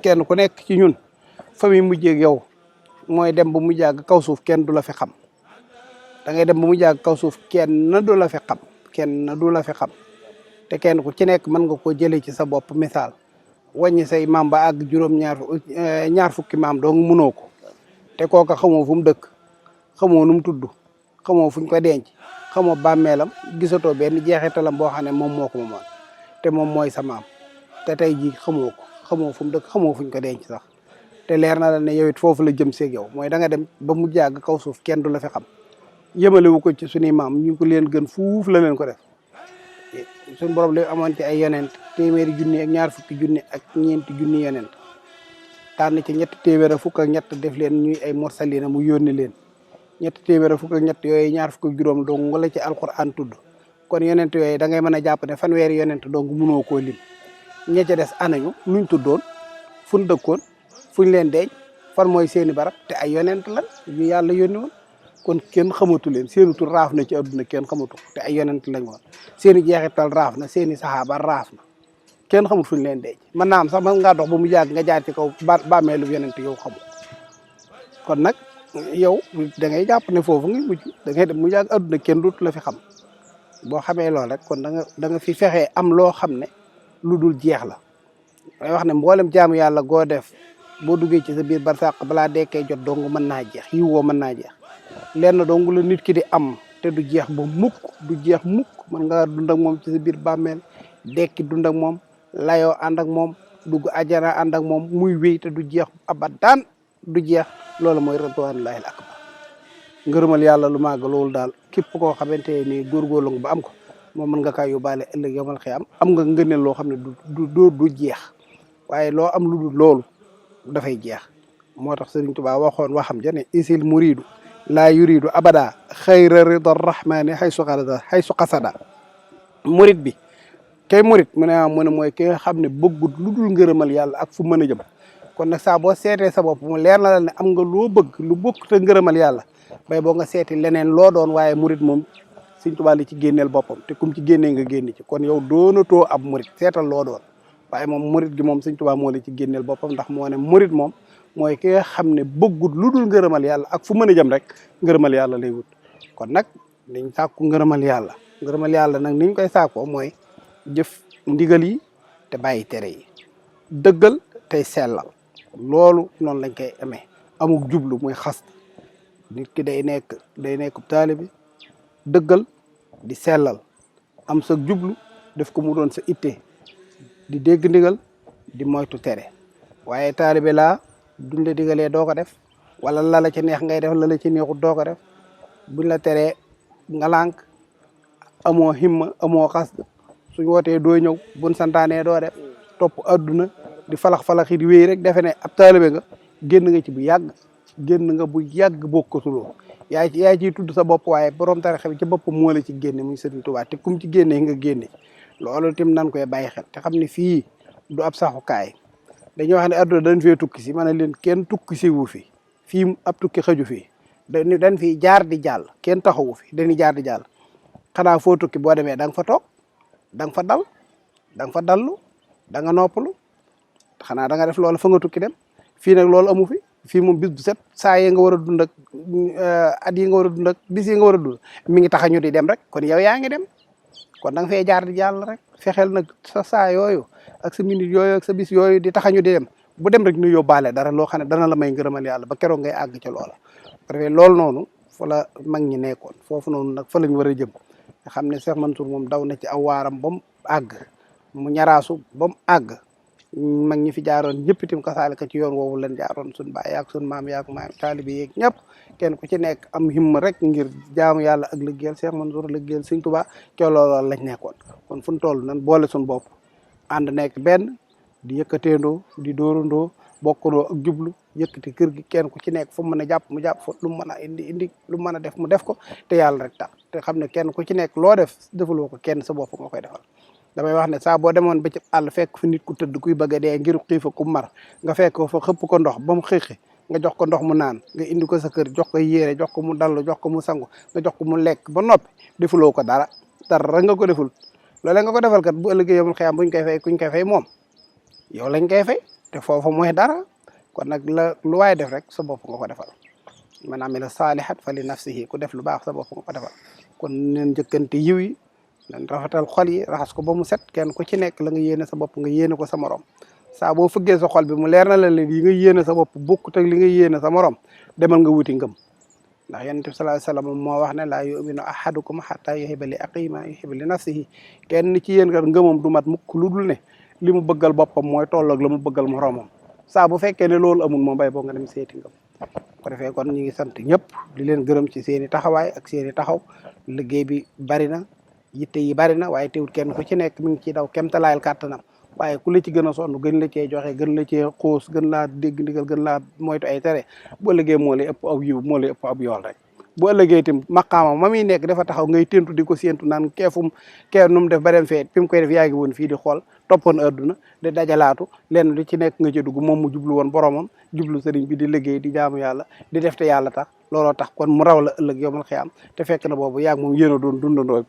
Speaker 2: kenn ku nekk ci ñun fa muy mujjee ak yow mooy dem ba mu jàgg kaw suuf kenn du la fi xam da ngay dem ba mu jàgg kaw suuf kenn du la fi xam kenn du la fi xam te kenn ku ci nekk mën nga koo jëlee ci sa bopp misaal wàññi say maam ba àgg ñaar fukki maam doo nga mënoo ko te kooka xamoo fu mu dëkk xamoo nu mu tudd xamoo fuñ ko denc xamoo bàmmeelam gisatoo benn jeexitalam boo xam ne moom moo ko moomoon te moom mooy sa maam te tey jii xamoo ko xamoo fu mu dëkk xamoo fuñ ko denc sax te leer na la ne yow it foofu la jëm seeg yow mooy da nga dem ba mu jàgg kaw suuf kenn du la fi xam yëmalewu ko ci suñuy maam ñu ko leen gën fuuf la leen ko def suñu borom li amoon ci ay yonent téeméeri junni ak ñaar fukki junni ak ñeenti junni yonent tànn ci ñetti téeméer ak fukk ak ñett def leen ñuy ay morsalina mu yónni leen ñetti téeméer ak fukk ak ñett yooyu ñaar fukk ak juróom dong wala ci alquran tudd kon yonent yooyu da ngay mën a jàpp ne fanweeri yonent dong mënoo koo lim ña ca des anañu nuñ tuddoon fuñ dëkkoon fuñ leen deej fan mooy seeni barab te ay yonent lan yu yàlla yónni woon kon kenn xamatu leen seeni tur raaf na ci adduna kenn xamatu te ay yonent lañ woon seeni jeexital raaf na seeni saxaaba raaf na kenn xamut fuñ leen deej mën naa am sax mën ngaa dox ba mu yàgg nga jaar ci kaw bàmmeelu yonent yow xamu kon nag yow da ngay jàpp ne foofu ngay mujj da ngay dem mu yàgg adduna kenn dootu la fi xam boo xamee loolu rek kon da nga fi fexee am loo xam ne lu dul jeex la may wax ne mboolem jaamu yàlla goo def boo duggee ci sa biir barsàq balaa dekkee jot dong mën naa jeex yiw woo mën naa jeex lenn dong la nit ki di am te du jeex ba mukk du jeex mukk mën nga dund ak moom ci sa biir bàmmeel dekki dund ak moom layoo ànd ak moom dugg ajana ànd ak moom muy wéy te du jeex abadan du jeex loolu mooy ridwanullahi al akbar ngërëmal yàlla lu màgg loolu daal képp koo xamante ni góorgóorlu nga ba am ko moom mën nga kaa yóbbaale ëllëg yomal xiyam am nga ngëneel loo xam ne du jeex waaye loo am lu dul loolu dafay jeex moo tax Sëriñ Tuubaa waxoon waxam ja ne isil muridu laa yuridu abada xayra rida rahmani xaysu qasada murid bi kay murid mu ne mooy ki nga xam ne bëggut lu dul ngërëmal yàlla ak fu mën a jëm kon nag saa boo seetee sa bopp mu leer na la ne am nga loo bëgg lu bokk te ngërëmal yàlla bay boo nga seeti leneen loo doon waaye murid moom Sëriñ Tuubaa li ci génneel boppam te kum ci génnee nga génn ci kon yow doonatoo ab murid seetal loo doon waaye moom murid gi moom Sëriñ Tuubaa moo la ci génneel boppam ndax moo ne murid moom mooy ki nga xam ne bëggut lu dul ngërëmal yàlla ak fu mën a jëm rek ngërëmal yàlla lay wut kon nag dañ sàkku ngërëmal yàlla nag niñ koy sàkkoo mooy jëf ndigal yi te bàyyi tere yi dëggal tey sellal loolu noonu lañ koy amee amuk jublu muy xas nit ki day nekk taalibe dëggal di sellal am sa jublu def ko mu doon sa itte di dégg ndigal di moytu tere waaye taalibe laa duñ la digalee doo ko def wala la la ci neex ngay def la la ci neexut doo ko def buñ la teree nga lànk amoo himma amoo xas suñ wootee doo ñëw buñ santaanee doo def topp adduna di falax-falax yi di wéy rek defe ne ab taalibe nga génn nga ci bu yàgg bokkatuloo yaay ciy tudd sa bopp waaye borom tarixa bi ci bopp moo la ci génne muy Sëriñ Tuubaa te kum ci génnee nga génne loolu tim nan koy bàyyi xel te xam ne fii du ab saxukaay dañuy wax ne adduna dañ fee tukki si ma ne leen kenn tukki si wu fi fii ab tukki xaju fii dañ fi jaar di jàll kenn taxawu fi dañuy jaar di jàll xanaa foo tukki boo demee da nga fa toog da nga fa dal da nga fa dallu da nga noppalu xanaa da nga def loolu fa nga tukki dem fii nag loolu amu fi fii moom bis bu set saa yi nga war a dund ak at yi nga war a dund ak bis yi nga war a dund mi ngi tax a ñu di dem rek kon yow yaa ngi dem kon da nga fee jaar di jàll rek fexeel nag sa saa yooyu ak sa minute yooyu ak sa bis yooyu di tax a ñu di dem bu dem rek ñu yóbbaale dara loo xam ne dana la may ngërëmal yàlla ba keroog ngay àgg ci loola. parce que loolu noonu fa la mag ñi nekkoon foofu noonu nag fa lañ war a jëm nga xam ne Cheikh Mansour moom daw na ci aw waaram ba mu àgg mu ñaraasu ba mu àgg. mag ñi fi jaaroon ñëpp itam kasaalika ci yoon woowu leen jaaroon suñ baay yaak suñ maam yaak maam taalibi yeeg ñëpp kenn ku ci nekk am himma rek ngir jaamu yàlla ak liggéeyal Cheikh Mansour liggéeyal Sëriñ Tuubaa ci loolu lañ nekkoon kon fu ñu toll nan boole suñ bopp ànd nekk benn di yëkkateendoo di dóorandoo bokkandoo ak jublu yëkkati kër gi kenn ku ci nekk fu mu mën a jàpp mu jàpp fa lu mu mën a indi lu mu mën a def mu def ko te yàlla rek tax te xam ne kenn ku ci nekk loo def defaloo ko kenn sa bopp nga koy defal damay wax ne saa boo demoon ba ci àll fekk fi nit ku tëdd kuy bëgg a dee ngir xiifa ku mar nga fekk ko fa xëpp ko ndox ba mu xiixi nga jox ko ndox mu naan nga indi ko sa kër jox ko yére jox ko mu dallu jox ko mu sangu nga jox ko mu lekk ba noppi defuloo ko dara nga ko deful loolee nga ko defal kat bu ëllëgee yomul xëyam buñ koy fay kuñ koy fay moom yow lañ koy fay te foofu mooy dara kon nag lu waay def rek sa bopp nga ko defal man amila saalihat fa li nafsihi ku def lu baax sa bopp nga ko defal kon neen njëkkante yiw yi nañ rafetal xol yi raxas ko ba mu set kenn ku ci nekk la nga yéene sa bopp nga yéene ko sa morom saa boo fëggee sa xol bi mu leer na la leen yi nga yéene sa bopp bokkut ak li nga yéene sa morom demal nga wuti ngëm ndax yonent bi sallallahu alayhi wasallam moo wax ne laa yu'minu ahadukum hatta yuhibba li axiihi maa yuhibbu li nafsihi kenn ci yéen kat ngëmam du mat mukk lu dul ne li mu bëggal boppam mooy tolloog la mu bëggal moromam saa bu fekkee ne loolu amul moom bay boo nga dem seeti ngëm ko defee kon ñu ngi sant ñëpp di leen gërëm ci seen i taxawaay ak seen i taxaw liggéey bi bari na yitte yi bari na waaye teewut kenn ku ci nekk mi ngi ciy daw kemtalaayal kàttanam waaye ku la ci gën a sonn gën la cee joxe gën la cee xuus gën laa dégg ndigal gën laa moytu ay tere bu ëllëgee moo lay ëpp ab yiw moo lay ëpp ab yool rek bu ëllëgee itam maqaama ma muy nekk dafa taxaw ngay téntu di ko séentu naan kee nu mu def ba dem fee fi mu koy def yaa ngi woon fii di xool toppoon adduna di dajalaatu lenn lu ci nekk nga ci dugg moom mu jublu woon boromam jublu sëriñ bi di liggéey di jaamu yàlla di def te yàlla tax looloo tax kon mu raw la ëllëg yowmal xiyaam te fekk na boobu yaag moom yéen a doon dundandoo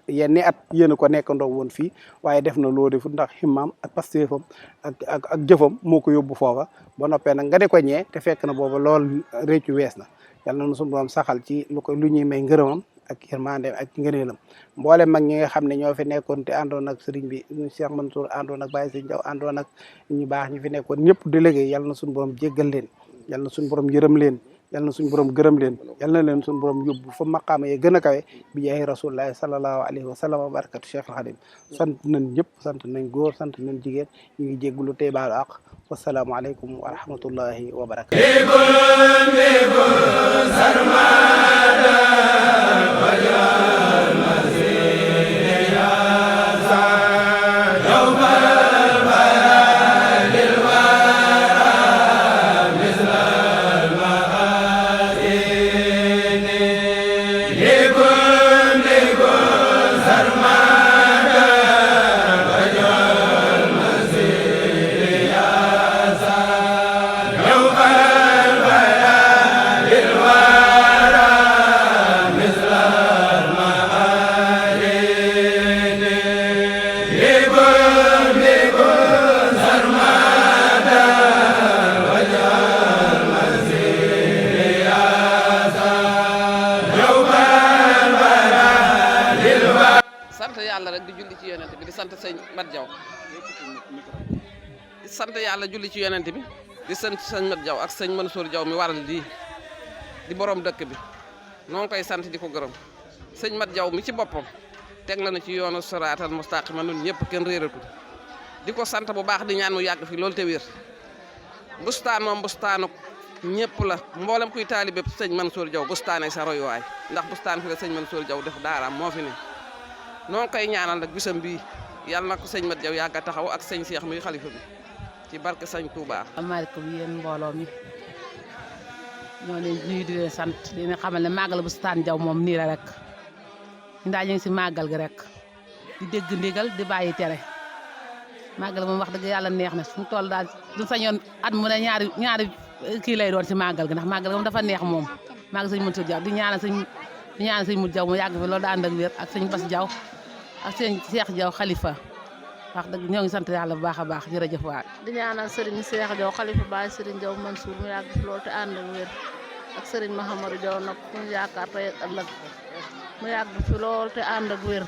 Speaker 2: yenni at yéen a ko nekkandoo woon fii waaye def na loo defut ndax himmaam ak pastéefam ak jëfam moo ko yóbbu foofa ba noppee nag nga di ko ñee te fekk na boobu lool réccu wees na yàlla na suñu borom saxal ci lu ñuy may ngërëmam ak yërmande ak ngëneelam mboole mag ñi nga xam ne ñoo fi nekkoon te àndoon ak sëriñ bi Cheikh Mansour àndoon ak Baye Sëriñ Jaw àndoon ak ñu baax ñi fi nekkoon ñëpp di liggéey yàlla na suñu borom jéggal leen yàlla na suñu borom yërëm leen yàlla na suñu borom gërëm leen yàlla na leen suñu borom yóbbu fa maqaama ye gën a kawe bi jaahi rasulullahi sallallahu alayhi wa sallam wa barakatu Cheikh al Khadim sant nañ ñëpp sant nañ góor sant nañ jigéen ñu ngi jéggulu tey baalu àq wasalaamu aleykum wa rahmatullahi wa barakatu
Speaker 3: sant yàlla julli ci yonent bi di sant sëñ Mat Jaw ak sëñ Mansour Jaw mi waral lii di borom dëkk bi noo ngi koy sant di ko gërëm sëñ Mat Jaw mi ci boppam teg la na ci yoonu siraatal mustaqima nun ñëpp kenn réeratul di ko sant bu baax di ñaan mu yàgg fi loolu te wér bustaan moom bustaanu ñëpp la mboolem kuy taalibe sëñ Mansour Jaw bustaane sa royuwaay ndax bustaan fi la sëñ Mansour Jaw def daaraam moo fi ne noo ngi koy ñaanal nag bisam bii yàlla na ko sëñ Mat Jaw yàgg a taxaw ak sëñ Cheikh muy xalifa bi ci barke sëñ Touba.
Speaker 4: asalaamaaleykum yéen mbooloo mi ñoo leen nuyu di leen sant di leen xamal ne màggal bustaan Jaw moom nii la rek ñu daal ñu ngi si màggal gi rek di dégg ndigal di bàyyi tere màggal moom wax dëgg yàlla neex na suñu toll daal du sañoon at mu ne ñaari kii lay doon si màggal gi ndax màggal gi moom dafa neex moom màggal sëñ Mansour Jaw di ñaanal sëñ Mut Jaw mu yàgg fi loolu da ànd ak wér ak sëñ Bas Jaw ak sëñ Cheikh Jaw xalifa wax dëgg ñoo ngi sant yàlla bu baax a baax jërëjëf waay
Speaker 5: di ñaanal Serigne Cheikh Jaw xalifa Baye Serigne Jaw Mansour mu yàgg fi loolu te ànd ak wér ak Serigne Mahamadou Jaw nag mu yaakaar tey ak ëllëg mu yàgg fi loolu te ànd ak wér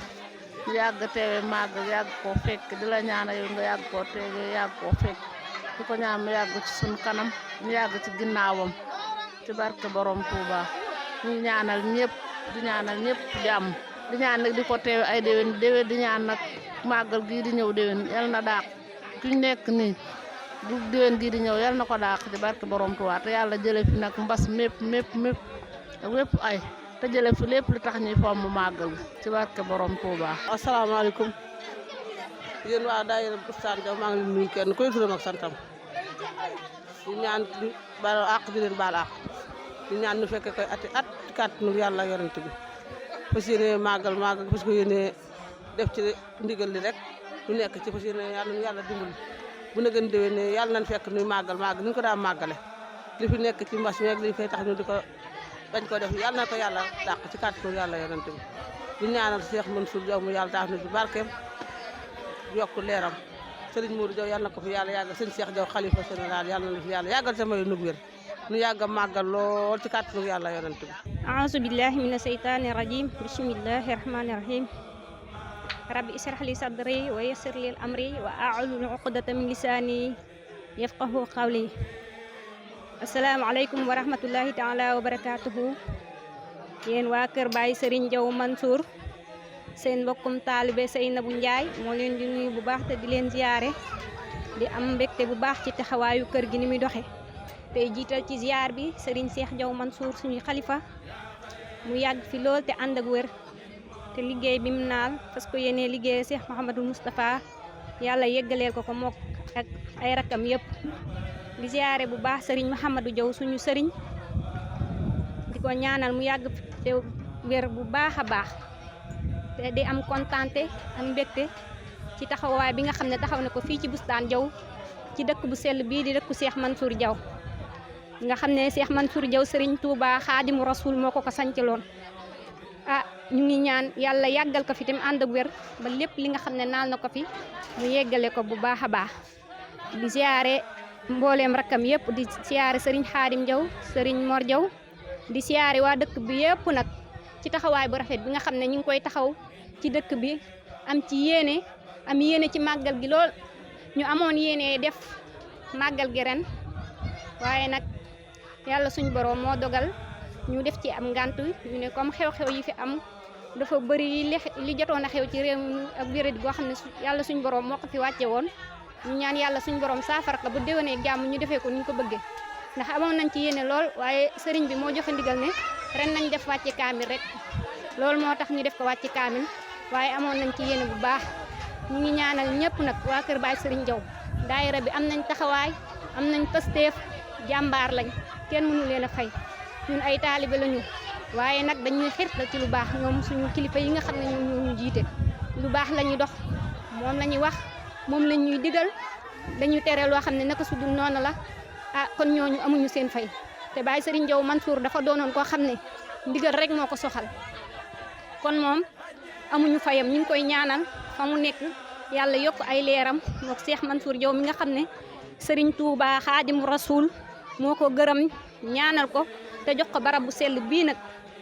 Speaker 5: mu yàgg teewe màgg yàgg koo fekk di la ñaanal yow nga yàgg koo teewe yàgg koo fekk di ko ñaan mu yàgg ci suñu kanam mu yàgg ci ginnaawam ci barke borom Touba ñu ñaanal ñëpp di ñaanal ñëpp jàmm di ñaan nag di ko teewe ay déwén di ñaan nag màggal gii di ñëw déwén yal na daaq kuñ nekk nii du déwén gii di ñëw yal na ko daaq ci barke borom Tuubaa te yàlla jële fi nag mbas mépp ak wépp ay te jële fi lépp li tax ñuy fomm màggal gi ci barke borom Tuubaa.
Speaker 6: asalaamaaleykum yéen waa daayira bustaan Jaw maa ngi leen nuyu kenn koy gërëm ak santam di ñaan di baal àq di leen baal àq di ñaan nu fekke koy ati at kàttanu yàlla yonent bi fas yéene màggal fas ko yéene def ci ndigal li rek ñu nekk ci fas yéene yàlla dimbali bu na gën déwén ne yàlla nañ fekk nuy màggal ni ñu ko daa màggale li fi nekk ci mbas mi ak li fay tax ñu di ko bañ ko def yàlla na ko yàlla dàq ci kàttanu yàlla yonent bi di ñaanal Cheikh Mansour Diaw mu yàlla taaf na ci barkeem yokk leeram Serigne Modou Diaw yàlla na ko fi yàlla yàggal sëñ Cheikh Diaw xalifa général yàlla na fi yàlla yàggal te may nu wér nu yàgg a màggal lool ci kàttanu yàlla yonent bi
Speaker 7: أعوذ بالله من الشيطان الرجيم بسم الله الرحمن الرحيم ربي اشرح لي صدري ويسر لي أمري وأحلل عقدة من لساني يفقهوا قولي السلام عليكم ورحمة الله تعالى وبركاته yéen waa kër Baye Serigne Diaw Mansour seen mbokkum taalibe Seynabou Ndiaye moo leen di nuyu bu baax te di leen ziyaare di am mbégte bu baax ci taxawaayu kër gi ni muy doxe tey jiital ci ziar bi Serigne Cheikh Diaw Mansour suñu xalifa mu yàgg fi lool te ànd ak wér te liggéey bi mu naal parce que yéene liggéey Cheikh Mouhamadou Moustapha yàlla yeggaleel ko mook ak ay rakkam yëpp di ziare bu baax Serigne Mouhamadou Diaw suñu sëriñ di ko ñaanal mu yàgg te wér bu baax a baax te di am kontante ak mbégte ci taxawaay bi nga xam ne taxaw na ko fii ci Bustaan Diaw ci dëkk bu sell bii di dëkku Cheikh Mansour Diaw nga xam ne Cheikh Mansour Diaw Serigne Touba Xaadimu Rasul moo ko sancaloon ñu ngi ñaan yàlla yàggal ko fi tam ànd ak wér ba lépp li nga xam ne naal na ko fi mu yeggale ko bu baax a baax di siyaare mbooleem rakkam yëpp di siyaare Serigne Xaadim Diaw Serigne Mor Diaw di siyaare waa dëkk bi yëpp nag ci taxawaay bu rafet bi nga xam ne ñu ngi koy taxaw ci dëkk bi am yéene ci màggal gi lool ñu amoon yéene def màggal gi ren waaye nag yàlla suñ borom moo dogal ñu def ci am ngànt ñu ne comme xew-xew yi fi am dafa bëri li jotoon a xew ci réew mi ak wéradi goo xam ne yàlla suñ borom moo ko fi wàcce woon ñu ñaan yàlla suñ borom saafara ko bu déwénee jàmm ñu defee ko ni ñu ko bëggee ndax amoon nañ ci yéene lool waaye sëriñ bi moo joxe ndigal ne ren nañ def wàcce kaamil rek loolu moo tax ñu def ko wàcce kaamil waaye amoon nañ ci yéene bu baax ñu ngi ñaanal ñëpp nag waa kër Baye Serigne Diaw daayira bi am nañ taxawaay am nañ pasteef jàmbaar lañ kenn mënu leen a fay ñun ay taalibe lañu waaye nag dañuy xirtal ci lu baax ñoom suñu kilifa yi nga xam ne ñoom ñoo ñu jiite lu baax la ñuy dox moom la ñuy wax moom la ñuy digal dañu tere loo xam ne naka su dul noonu la kon ñooñu amuñu seen fay te Baye Serigne Diaw Mansour dafa doonoon koo xam ne ndigal rek moo ko soxal kon moom amuñu fayam ñu ngi koy ñaanal fa mu nekk yàlla yokk ay leeram mook Cheikh Mansour Diaw mi nga xam ne Serigne Touba Xaadimu Rasul moo ko gërëm ñaanal ko te jox ko barab bu sell bii nag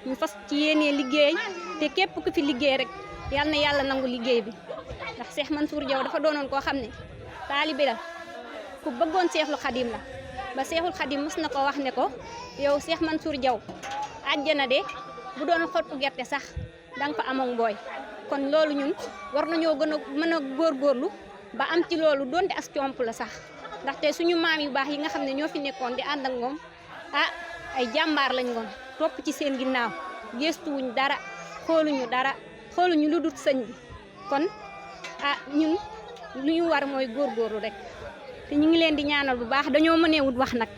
Speaker 7: ñu fas ci yéenee liggéey te képp ku fi liggéey rek yal na yàlla nangu liggéey bi ndax Cheikh Mansour Diaw dafa doonoon koo xam ne taalibe la ku bëggoon Cheikhul Khadim la ba Cheikhul Khadim mos na ko wax ne ko yow Cheikh Mansour Diaw àjjana de bu doon xottu gerte sax danga fa amoon mbooy kon loolu ñun war nañoo gën a mën a góorgóorlu ba am ci loolu donte as comp la sax ndaxte suñu maam yu baax yi nga xam ne ñoo fi nekkoon di ànd ak moom ay jàmbaar lañ woon topp ci seen ginnaaw gëstuwuñ dara xooluñu lu dul sëñ bi kon ñun lu ñu war mooy góorgóorlu rek te ñu ngi leen di ñaanal bu baax dañoo mëneewut wax nag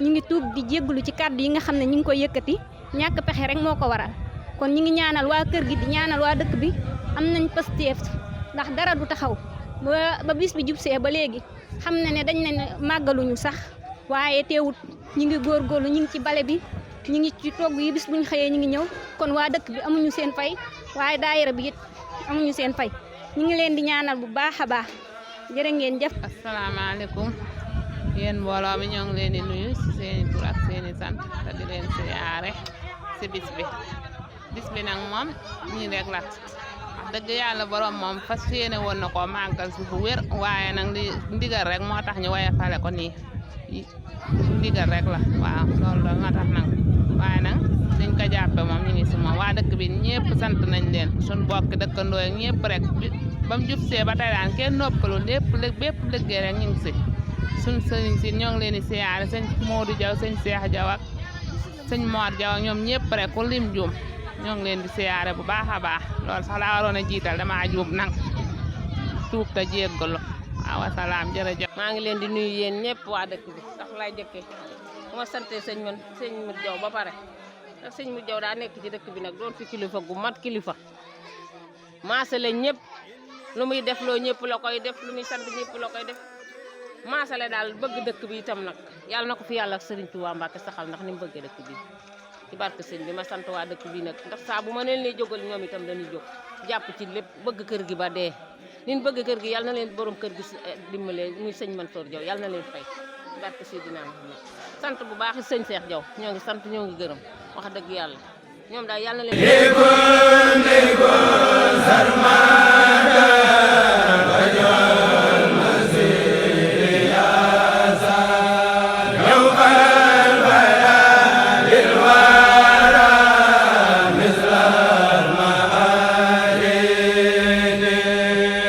Speaker 7: ñu ngi tuub di jégglu ci kàddu yi nga xam ne ñu ngi koy yëkkati ñàkk pexe rek moo ko waral kon ñu ngi ñaanal waa kër gi di ñaanal waa dëkk bi am nañ pasteef ndax dara du taxaw ba bis bi jubsee ba léegi xam na ne dañ ne màggaluñu sax waaye teewut ñu ngi góorgóorlu ñu ngi ci bale bi ñu ngi ci togg yi bis buñ xëyee ñu ngi ñëw kon waa dëkk bi amuñu seen fay waaye daayira bi it amuñu seen fay ñu ngi leen di ñaanal bu baax a baax jërë ngeen jëf.
Speaker 8: asalaamaaleykum yéen mbooloo mi ñoo ngi leen di nuyu si seeni tur ak seeni sant te di leen siyaare si bis bi nag moom ñii rek la wax dëgg yàlla borom moom fas yéene woon na koo màggal si bu wér waaye nag li ndigal rek moo tax ñu woye fale ko nii ndigal rek la waaw loolu la moo tax nag waaye nag dañ ko jàppe moom ñu ngi si moom waa dëkk bi ñëpp sant nañ leen suñ bokki dëkkandoo ak ñëpp rek ba mu jub see ba tey daan kenn noppalu bépp liggéey rek ñu ngi si suñ sëriñ si ñoo ngi leen di siyaare sëñ Modou Diaw sëñ Cheikh Diaw ak sëñ Mor Diaw ñoom ñëpp rek ku lim juum ñoo ngi leen di siyaare bu baax a baax loolu sax laa waroon a jiital dama juum nag tuub te jéggalu waaw salaam jërëjëf.
Speaker 9: maa ngi leen di nuyu yéen ñëpp waa dëkk bi sax laay jëkkee bu ma sante sëñ Modou Diaw ba pare ndax sëñ Modou Diaw daa nekk ci dëkk bi nag doon fi kilifa gu mat kilifa maase la ñëpp lu muy def loo ñëpp la koy def lu muy sant ñëpp la koy def maasale daal bëgg dëkk bi itam nag yàlla na ko fi yàlla ak Serigne Touba Mbacke saxal ndax ni mu bëggee dëkk bi ci barke sëñ bi ma sant waa dëkk bi nag ndax saa bu ma leen lay jógal ñoom itam dañuy jóg jàpp ci lépp bëgg kër gi ba dee ni ñu bëgg kër gi yàlla na leen borom kër gi dimbalee muy sëñ Mansour Diaw yàlla na leen fay ci barke Seydina Muhammad sant bu baax sëñ Cheikh Diaw ñoo ngi sant ñoo ngi gërëm wax dëgg yàlla ñoom daal yàlla na leen